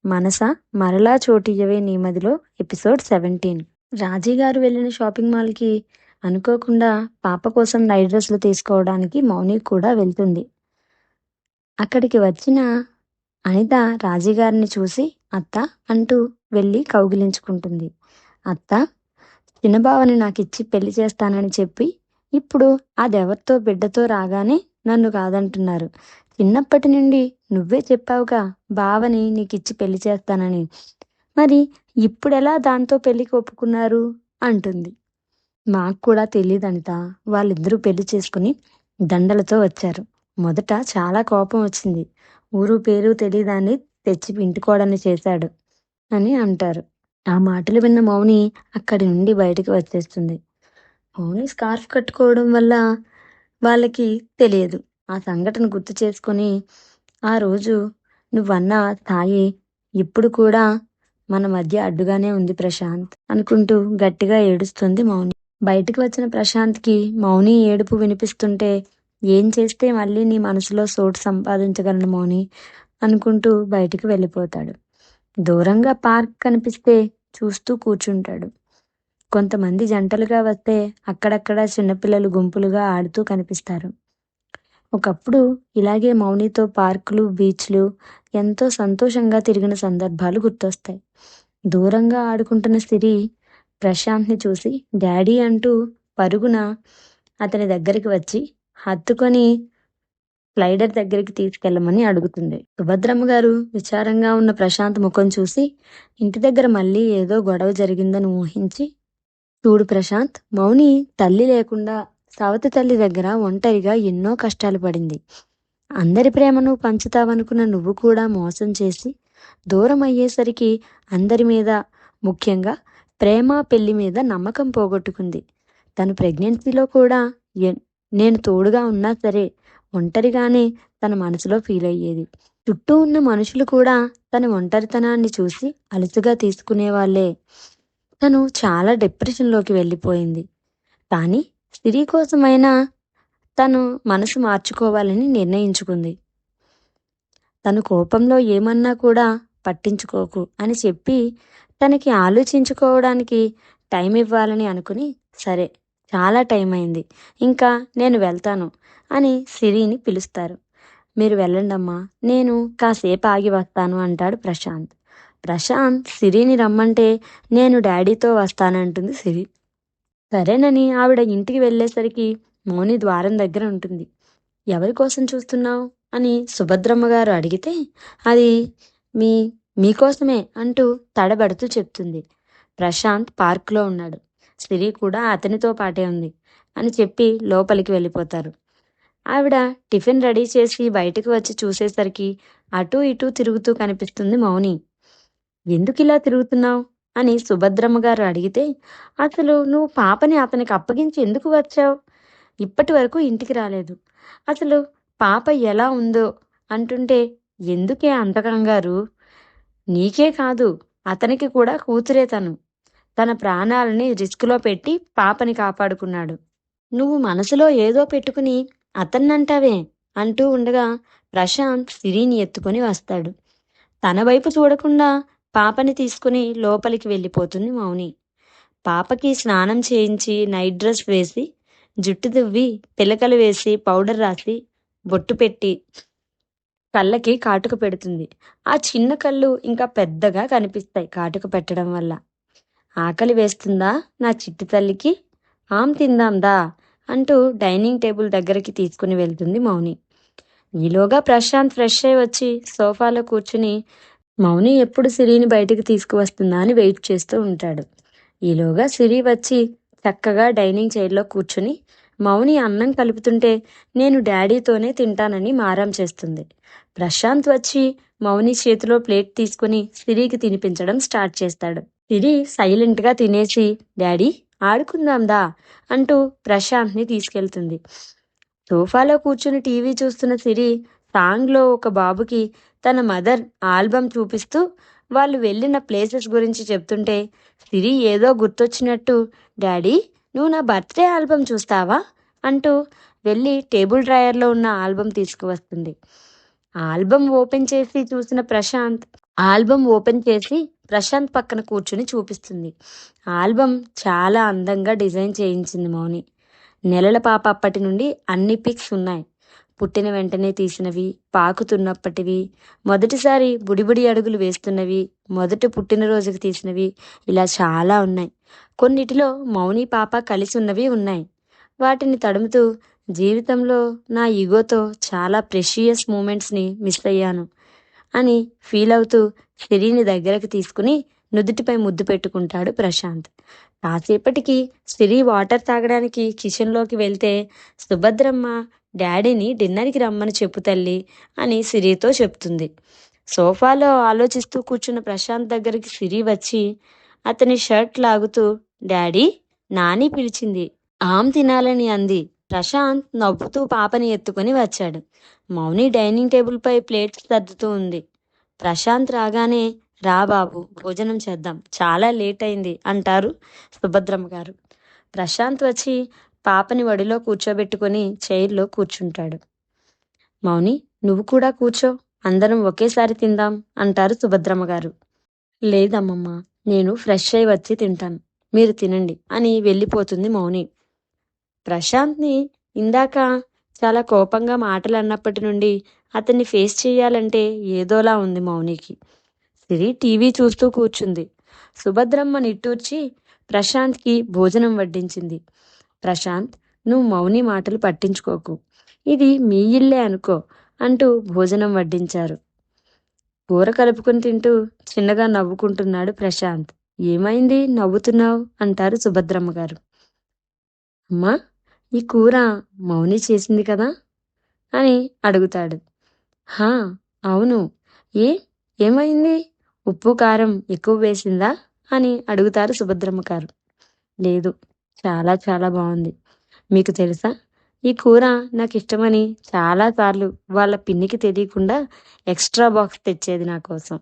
మనస మరలా చోటియ్యవే నీ మదిలో ఎపిసోడ్ 17. రాజీగారు వెళ్ళిన షాపింగ్ మాల్కి అనుకోకుండా పాప కోసం నైట్ డ్రెస్లు తీసుకోవడానికి మౌని కూడా వెళ్తుంది. అక్కడికి వచ్చిన అనిత రాజీగారిని చూసి అత్త అంటూ వెళ్ళి కౌగిలించుకుంటుంది. అత్త, చిన్నబావని నాకిచ్చి పెళ్లి చేస్తానని చెప్పి ఇప్పుడు అదెవరితో బిడ్డతో రాగానే నన్ను కాదంటున్నారు. చిన్నప్పటి నుండి నువ్వే చెప్పావుగా బావని నీకిచ్చి పెళ్లి చేస్తానని, మరి ఇప్పుడెలా దాంతో పెళ్లికి ఒప్పుకున్నారు అంటుంది. మాకు కూడా తెలియదు అనిత, వాళ్ళిద్దరూ పెళ్లి చేసుకుని దండలతో వచ్చారు. మొదట చాలా కోపం వచ్చింది. ఊరు పేరు తెలియదాన్ని తెచ్చి ఇంటికోడని చేశాడు అని అంటారు. ఆ మాటలు విన్న మౌని అక్కడి నుండి బయటికి వచ్చేస్తుంది. మౌని స్కార్ఫ్ కట్టుకోవడం వల్ల వాళ్ళకి తెలియదు. ఆ సంఘటన గుర్తు చేసుకొని, ఆ రోజు నువ్వన్న స్థాయి ఇప్పుడు కూడా మన మధ్య అడ్డుగానే ఉంది ప్రశాంత్ అనుకుంటూ గట్టిగా ఏడుస్తుంది మౌని. బయటికి వచ్చిన ప్రశాంత్కి మౌని ఏడుపు వినిపిస్తుంటే, ఏం చేస్తే మళ్ళీ నీ మనసులో చోటు సంపాదించగలను మౌని అనుకుంటూ బయటికి వెళ్ళిపోతాడు. దూరంగా పార్క్ కనిపిస్తే చూస్తూ కూర్చుంటాడు. కొంతమంది జంటలుగా వస్తే అక్కడక్కడ చిన్నపిల్లలు గుంపులుగా ఆడుతూ కనిపిస్తారు. ఒకప్పుడు ఇలాగే మౌనితో పార్కులు, బీచ్లు ఎంతో సంతోషంగా తిరిగిన సందర్భాలు గుర్తొస్తాయి. దూరంగా ఆడుకుంటున్న సిరి ప్రశాంత్ని చూసి డాడీ అంటూ పరుగున అతని దగ్గరికి వచ్చి హత్తుకొని స్లైడర్ దగ్గరికి తీసుకెళ్ళమని అడుగుతుంది. సుభద్రమ్మ గారు విచారంగా ఉన్న ప్రశాంత్ ముఖం చూసి ఇంటి దగ్గర మళ్ళీ ఏదో గొడవ జరిగిందని ఊహించి, చూడు ప్రశాంత్, మౌని తల్లి లేకుండా సవతి తల్లి దగ్గర ఒంటరిగా ఎన్నో కష్టాలు పడింది. అందరి ప్రేమను పంచుతావనుకున్న నువ్వు కూడా మోసం చేసి దూరం అయ్యేసరికి అందరి మీద, ముఖ్యంగా ప్రేమ పెళ్లి మీద నమ్మకం పోగొట్టుకుంది. తను ప్రెగ్నెన్సీలో కూడా నేను తోడుగా ఉన్నా సరే ఒంటరిగానే తన మనసులో ఫీల్ అయ్యేది. చుట్టూ ఉన్న మనుషులు కూడా తన ఒంటరితనాన్ని చూసి అలుసుగా తీసుకునేవాళ్లే. తను చాలా డిప్రెషన్లోకి వెళ్ళిపోయింది. కానీ సిరి కోసమైనా తను మనసు మార్చుకోవాలని నిర్ణయించుకుంది. తను కోపంలో ఏమన్నా కూడా పట్టించుకోకు అని చెప్పి తనకి ఆలోచించుకోవడానికి టైం ఇవ్వాలని అనుకుని, సరే చాలా టైం అయింది, ఇంకా నేను వెళ్తాను అని సిరిని పిలుస్తారు. మీరు వెళ్ళండమ్మా, నేను కాసేపు ఆగి వస్తాను అంటాడు ప్రశాంత్. ప్రశాంత్ సిరిని రమ్మంటే నేను డాడీతో వస్తానంటుంది సిరి. సరేనని ఆవిడ ఇంటికి వెళ్ళేసరికి మౌని ద్వారం దగ్గర ఉంటుంది. ఎవరి కోసం చూస్తున్నావు అని సుభద్రమ్మ గారు అడిగితే, అది మీకోసమే అంటూ తడబడుతూ చెప్తుంది. ప్రశాంత్ పార్క్లో ఉన్నాడు, సిరి కూడా అతనితో పాటే ఉంది అని చెప్పి లోపలికి వెళ్ళిపోతారు. ఆవిడ టిఫిన్ రెడీ చేసి బయటకు వచ్చి చూసేసరికి అటూ ఇటూ తిరుగుతూ కనిపిస్తుంది మౌని. ఎందుకు ఇలా తిరుగుతున్నావు అని సుభద్రమ్మ గారు అడిగితే, అసలు నువ్వు పాపని అతనికి అప్పగించి ఎందుకు వచ్చావు? ఇప్పటి వరకు ఇంటికి రాలేదు. అసలు పాప ఎలా ఉందో అంటుంటే ఎందుకే అంత కంగారు? నీకే కాదు, అతనికి కూడా కూతురే. తన ప్రాణాలని రిస్క్లో పెట్టి పాపని కాపాడుకున్నాడు. నువ్వు మనసులో ఏదో పెట్టుకుని అతన్నంటావే అంటూ ఉండగా ప్రశాంత్ సిరిని ఎత్తుకొని వస్తాడు. తన వైపు చూడకుండా పాపని తీసుకుని లోపలికి వెళ్ళిపోతుంది మౌని. పాపకి స్నానం చేయించి నైట్ డ్రెస్ వేసి, జుట్టు దువ్వి, పిలకలు వేసి, పౌడర్ రాసి, బొట్టు పెట్టి కళ్ళకి కాటుక పెడుతుంది. ఆ చిన్న కళ్ళు ఇంకా పెద్దగా కనిపిస్తాయి కాటుక పెట్టడం వల్ల. ఆకలి వేస్తుందా నా చిట్టి తల్లికి? తిందాందా అంటూ డైనింగ్ టేబుల్ దగ్గరికి తీసుకుని వెళ్తుంది మౌని. ఈలోగా ప్రశాంత్ ఫ్రెష్ అయి వచ్చి సోఫాలో కూర్చుని మౌని ఎప్పుడు సిరిని బయటికి తీసుకువస్తుందా అని వెయిట్ చేస్తూ ఉంటాడు. ఈలోగా సిరి వచ్చి చక్కగా డైనింగ్ చైర్లో కూర్చుని మౌని అన్నం కలుపుతుంటే నేను డాడీతోనే తింటానని మారం చేస్తుంది. ప్రశాంత్ వచ్చి మౌని చేతిలో ప్లేట్ తీసుకుని సిరికి తినిపించడం స్టార్ట్ చేస్తాడు. సిరి సైలెంట్గా తినేసి డాడీ ఆడుకుందాందా అంటూ ప్రశాంత్ని తీసుకెళ్తుంది. సోఫాలో కూర్చుని టీవీ చూస్తున్న సిరి సాంగ్లో ఒక బాబుకి తన మదర్ ఆల్బమ్ చూపిస్తూ వాళ్ళు వెళ్ళిన ప్లేసెస్ గురించి చెప్తుంటే సిరి ఏదో గుర్తొచ్చినట్టు, డాడీ నువ్వు నా బర్త్డే ఆల్బమ్ చూస్తావా అంటూ వెళ్ళి టేబుల్ డ్రాయర్లో ఉన్న ఆల్బమ్ తీసుకువస్తుంది. ఆల్బమ్ ఓపెన్ చేసి చూసిన ప్రశాంత్ ఆల్బమ్ ఓపెన్ చేసి ప్రశాంత్ పక్కన కూర్చుని చూపిస్తుంది. ఆల్బమ్ చాలా అందంగా డిజైన్ చేయించింది మౌని. నెలల పాప అప్పటి నుండి అన్ని పిక్స్ ఉన్నాయి. పుట్టిన వెంటనే తీసినవి, పాకుతున్నప్పటివి, మొదటిసారి బుడిబుడి అడుగులు వేస్తున్నవి, మొదటి పుట్టినరోజుకి తీసినవి, ఇలా చాలా ఉన్నాయి. కొన్నిటిలో మౌని పాప కలిసి ఉన్నవి ఉన్నాయి. వాటిని తడుముతూ జీవితంలో నా ఈగోతో చాలా ప్రెషియస్ మూమెంట్స్ని మిస్ అయ్యాను అని ఫీల్ అవుతూ సిరిని దగ్గరకు తీసుకుని నుదుటిపై ముద్దు పెట్టుకుంటాడు ప్రశాంత్. కాసేపటికి సిరి వాటర్ తాగడానికి కిచెన్లోకి వెళ్తే సుభద్రమ్మ డాడీని డిన్నర్కి రమ్మని చెప్పు తల్లి అని సిరితో చెప్తుంది. సోఫాలో ఆలోచిస్తూ కూర్చున్న ప్రశాంత్ దగ్గరికి సిరి వచ్చి అతని షర్ట్ లాగుతూ డాడీ నాని పిలిచింది ఆమ్ తినాలని అంది. ప్రశాంత్ నవ్వుతూ పాపని ఎత్తుకుని వచ్చాడు. మౌని డైనింగ్ టేబుల్పై ప్లేట్స్ సర్దుతూ ఉంది. ప్రశాంత్ రాగానే రా బాబు భోజనం చేద్దాం, చాలా లేట్ అయింది అంటారు సుభద్రమ్మ గారు. ప్రశాంత్ వచ్చి పాపని వడిలో కూర్చోబెట్టుకుని చైర్లో కూర్చుంటాడు. మౌని నువ్వు కూడా కూర్చో, అందరం ఒకేసారి తిందాం అంటారు సుభద్రమ్మ గారు. లేదమ్మమ్మ, నేను ఫ్రెష్ అయి వచ్చి తింటాను, మీరు తినండి అని వెళ్ళిపోతుంది మౌని. ప్రశాంత్ని ఇందాక చాలా కోపంగా మాటలు అన్నప్పటి నుండి అతన్ని ఫేస్ చేయాలంటే ఏదోలా ఉంది మౌనికి. సిరి టీవీ చూస్తూ కూర్చుంది. సుభద్రమ్మ నిట్టూర్చి ప్రశాంత్కి భోజనం వడ్డించింది. ప్రశాంత్, నువ్వు మౌని మాటలు పట్టించుకోకు, ఇది మీ ఇల్లే అనుకో అంటూ భోజనం వడ్డించారు. కూర కలుపుకొని తింటూ చిన్నగా నవ్వుకుంటున్నాడు ప్రశాంత్. ఏమైంది నవ్వుతున్నావు అంటారు సుభద్రమ్మ గారు. అమ్మా, ఈ కూర మౌని చేసింది కదా అని అడుగుతాడు. హా అవును, ఏమైంది, ఉప్పు కారం ఎక్కువ వేసిందా అని అడుగుతారు సుభద్రమ్మ గారు. లేదు, చాలా చాలా బాగుంది. మీకు తెలుసా, ఈ కూర నాకు ఇష్టమని చాలాసార్లు వాళ్ళ పిన్నికి తెలియకుండా ఎక్స్ట్రా బాక్స్ తెచ్చేది నా కోసం.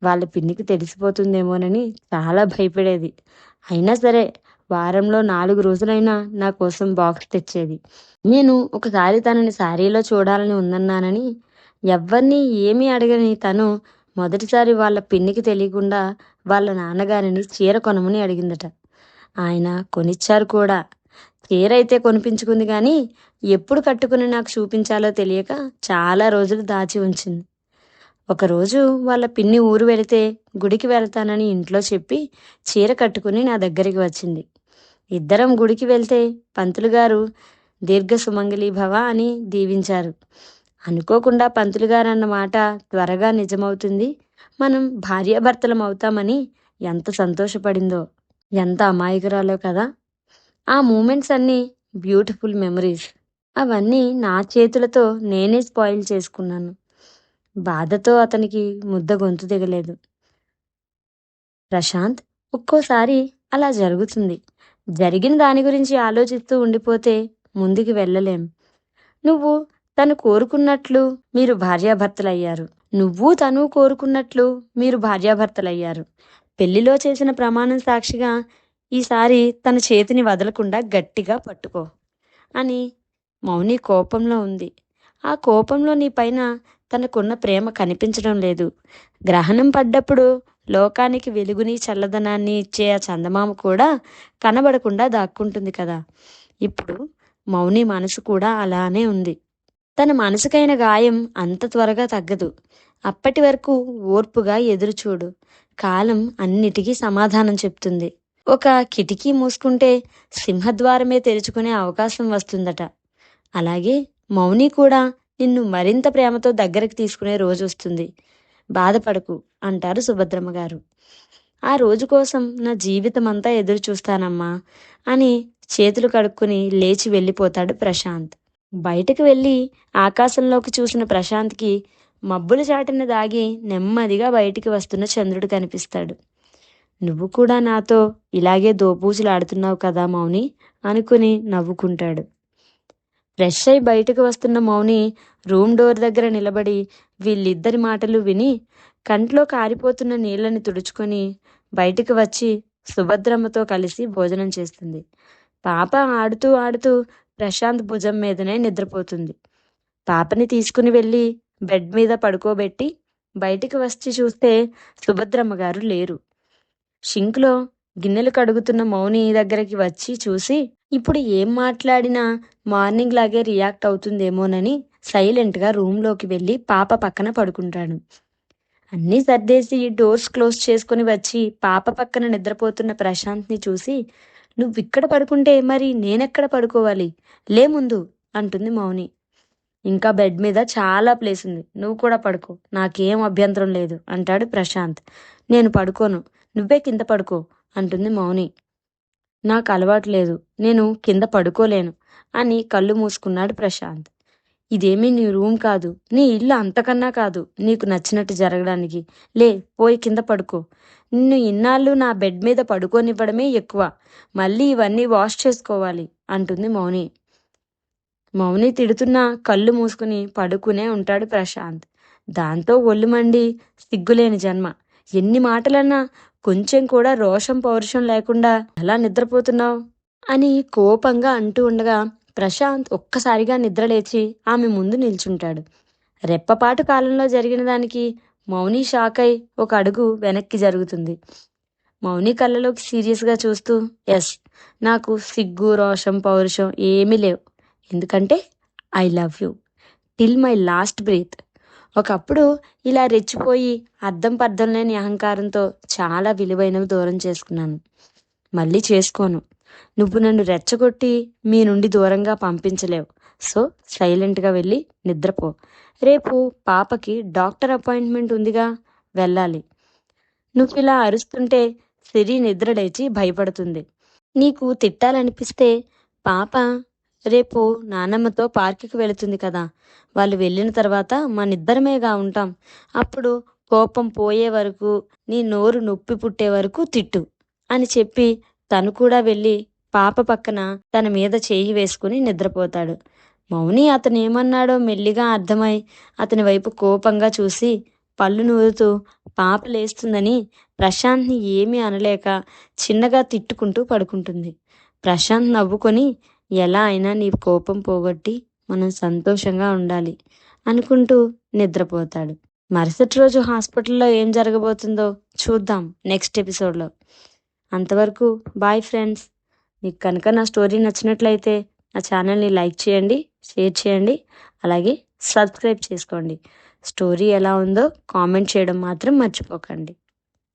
వాళ్ళ పిన్నికి తెలిసిపోతుందేమోనని చాలా భయపడేది. అయినా సరే వారంలో 4 రోజులైనా నా కోసం బాక్స్ తెచ్చేది. నేను ఒకసారి తనని శారీలో చూడాలని ఉందన్నానని ఎవ్వరినీ ఏమీ అడగని తను మొదటిసారి వాళ్ళ పిన్నికి తెలియకుండా వాళ్ళ నాన్నగారిని చీర కొనమని అడిగిందట. ఆయన కొనిచ్చారు కూడా. చీర అయితే కొనిపించుకుంది కానీ ఎప్పుడు కట్టుకుని నాకు చూపించాలో తెలియక చాలా రోజులు దాచి ఉంచింది. ఒకరోజు వాళ్ళ పిన్ని ఊరు వెళితే గుడికి వెళ్తానని ఇంట్లో చెప్పి చీర కట్టుకుని నా దగ్గరికి వచ్చింది. ఇద్దరం గుడికి వెళ్తే పంతులు గారు దీర్ఘ సుమంగళి భవ అని దీవించారు. అనుకోకుండా పంతులు గారు అన్న మాట త్వరగా నిజమవుతుంది, మనం భార్యాభర్తలం అవుతామని ఎంత సంతోషపడిందో. ఎంత అమాయకురాలో కదా. ఆ మూమెంట్స్ అన్నీ బ్యూటిఫుల్ మెమరీస్. అవన్నీ నా చేతులతో నేనే స్పాయిల్ చేసుకున్నాను. బాధతో అతనికి ముద్ద గొంతు దిగలేదు. ప్రశాంత్, ఒక్కోసారి అలా జరుగుతుంది. జరిగిన దాని గురించి ఆలోచిస్తూ ఉండిపోతే ముందుకు వెళ్ళలేం. నువ్వు తను కోరుకున్నట్లు మీరు భార్యాభర్తలయ్యారు. నువ్వు తను కోరుకున్నట్లు మీరు భార్యాభర్తలయ్యారు. పెళ్లిలో చేసిన ప్రమాణం సాక్షిగా ఈసారి తన చేతిని వదలకుండా గట్టిగా పట్టుకో అని మౌని కోపంలో ఉంది. ఆ కోపంలో నీ పైన తనకున్న ప్రేమ కనిపించడం లేదు. గ్రహణం పడ్డప్పుడు లోకానికి వెలుగుని చల్లదనాన్ని ఇచ్చే ఆ చందమామ కూడా కనబడకుండా దాక్కుంటుంది కదా. ఇప్పుడు మౌని మనసు కూడా అలానే ఉంది. తన మనసుకైన గాయం అంత త్వరగా తగ్గదు. అప్పటి వరకు ఓర్పుగా ఎదురుచూడు. కాలం అన్నిటికీ సమాధానం చెప్తుంది. ఒక కిటికీ మూసుకుంటే సింహద్వారమే తెరుచుకునే అవకాశం వస్తుందట. అలాగే మౌని కూడా నిన్ను మరింత ప్రేమతో దగ్గరకు తీసుకునే రోజు వస్తుంది. బాధపడకు అంటారు సుభద్రమ్మ గారు. ఆ రోజు కోసం నా జీవితం అంతా ఎదురు చూస్తానమ్మా అని చేతులు కడుక్కుని లేచి వెళ్ళిపోతాడు ప్రశాంత్. బయటకు వెళ్ళి ఆకాశంలోకి చూసిన ప్రశాంత్కి మబ్బుల చాటున దాగి నెమ్మదిగా బయటికి వస్తున్న చంద్రుడు కనిపిస్తాడు. నువ్వు కూడా నాతో ఇలాగే దోబూచులాడుతున్నావు కదా మౌని అనుకుని నవ్వుకుంటాడు. ఫ్రెష్ అయి బయటకు వస్తున్న మౌని రూమ్ డోర్ దగ్గర నిలబడి వీళ్ళిద్దరి మాటలు విని కంట్లో కారిపోతున్న నీళ్ళని తుడుచుకొని బయటకు వచ్చి సుభద్రమ్మతో కలిసి భోజనం చేస్తుంది. పాప ఆడుతూ ఆడుతూ ప్రశాంత్ భుజం మీదనే నిద్రపోతుంది. పాపని తీసుకుని వెళ్ళి బెడ్ మీద పడుకోబెట్టి బయటికి వచ్చి చూస్తే సుభద్రమ్మ గారు లేరు. షింక్లో గిన్నెలు కడుగుతున్న మౌని దగ్గరికి వచ్చి చూసి ఇప్పుడు ఏం మాట్లాడినా మార్నింగ్ లాగే రియాక్ట్ అవుతుందేమోనని సైలెంట్గా రూమ్లోకి వెళ్ళి పాప పక్కన పడుకుంటాడు. అన్నీ సర్దేసి డోర్స్ క్లోజ్ చేసుకుని వచ్చి పాప పక్కన నిద్రపోతున్న ప్రశాంత్ని చూసి నువ్విక్కడ పడుకుంటే మరి నేనెక్కడ పడుకోవాలి, లే ముందు అంటుంది మౌని. ఇంకా బెడ్ మీద చాలా ప్లేస్ ఉంది, నువ్వు కూడా పడుకో, నాకేం అభ్యంతరం లేదు అంటాడు ప్రశాంత్. నేను పడుకోను, నువ్వే కింద పడుకో అంటుంది మౌని. నాకు అలవాటు లేదు, నేను కింద పడుకోలేను అని కళ్ళు మూసుకున్నాడు ప్రశాంత్. ఇదేమీ నీ రూమ్ కాదు, నీ ఇల్లు అంతకన్నా కాదు నీకు నచ్చినట్టు జరగడానికి, లే పోయి కింద పడుకో. నిన్ను ఇన్నాళ్ళు నా బెడ్ మీద పడుకోనివ్వడమే ఎక్కువ, మళ్ళీ ఇవన్నీ వాష్ చేసుకోవాలి అంటుంది మౌని. మౌని తిడుతున్నా కళ్ళు మూసుకుని పడుకునే ఉంటాడు ప్రశాంత్. దాంతో ఒళ్ళు మండి సిగ్గులేని జన్మ, ఎన్ని మాటలన్నా కొంచెం కూడా రోషం పౌరుషం లేకుండా ఎలా నిద్రపోతున్నావు అని కోపంగా అంటూ ఉండగా ప్రశాంత్ ఒక్కసారిగా నిద్రలేచి ఆమె ముందు నిల్చుంటాడు. రెప్పపాటు కాలంలో జరిగిన దానికి మౌని షాక్ అయి ఒక అడుగు వెనక్కి జరుగుతుంది. మౌని కళ్ళలోకి సీరియస్గా చూస్తూ, ఎస్, నాకు సిగ్గు రోషం పౌరుషం ఏమీ లేవు, ఎందుకంటే I love you till my last breath. ఒకప్పుడు ఇలా రెచ్చిపోయి అర్థం పర్థం లేని అహంకారంతో చాలా విలువైనవి దూరం చేసుకున్నాను, మళ్ళీ చేసుకోను. నువ్వు నన్ను రెచ్చగొట్టి మీ నుండి దూరంగా పంపించలేవు, సో సైలెంట్గా వెళ్ళి నిద్రపో. రేపు పాపకి డాక్టర్ అపాయింట్మెంట్ ఉందిగా, వెళ్ళాలి. నువ్వు ఇలా అరుస్తుంటే సిరి నిద్ర లేచి భయపడుతుంది. నీకు తిట్టాలనిపిస్తే పాప రేపు నానమ్మతో పార్కుకి వెళుతుంది కదా, వాళ్ళు వెళ్ళిన తర్వాత మనిద్దరమేగా ఉంటాం, అప్పుడు కోపం పోయే వరకు నీ నోరు నొప్పి పుట్టే వరకు తిట్టు అని చెప్పి తను కూడా వెళ్ళి పాప పక్కన తన మీద చేయి వేసుకుని నిద్రపోతాడు. మౌని అతను ఏమన్నాడో మెల్లిగా అర్థమై అతని వైపు కోపంగా చూసి పళ్ళు నూరుతూ పాప లేస్తుందని ప్రశాంత్ని ఏమీ అనలేక చిన్నగా తిట్టుకుంటూ పడుకుంటుంది. ప్రశాంత్ నవ్వుకొని ఎలా అయినా నీ కోపం పోగొట్టి మనం సంతోషంగా ఉండాలి అనుకుంటూ నిద్రపోతాడు. మరుసటి రోజు హాస్పిటల్లో ఏం జరగబోతుందో చూద్దాం నెక్స్ట్ ఎపిసోడ్లో. అంతవరకు బాయ్ ఫ్రెండ్స్. మీకు కనుక నా స్టోరీ నచ్చినట్లయితే నా ఛానల్ని లైక్ చేయండి, షేర్ చేయండి, అలాగే సబ్స్క్రైబ్ చేసుకోండి. స్టోరీ ఎలా ఉందో కామెంట్ చేయడం మాత్రం మర్చిపోకండి.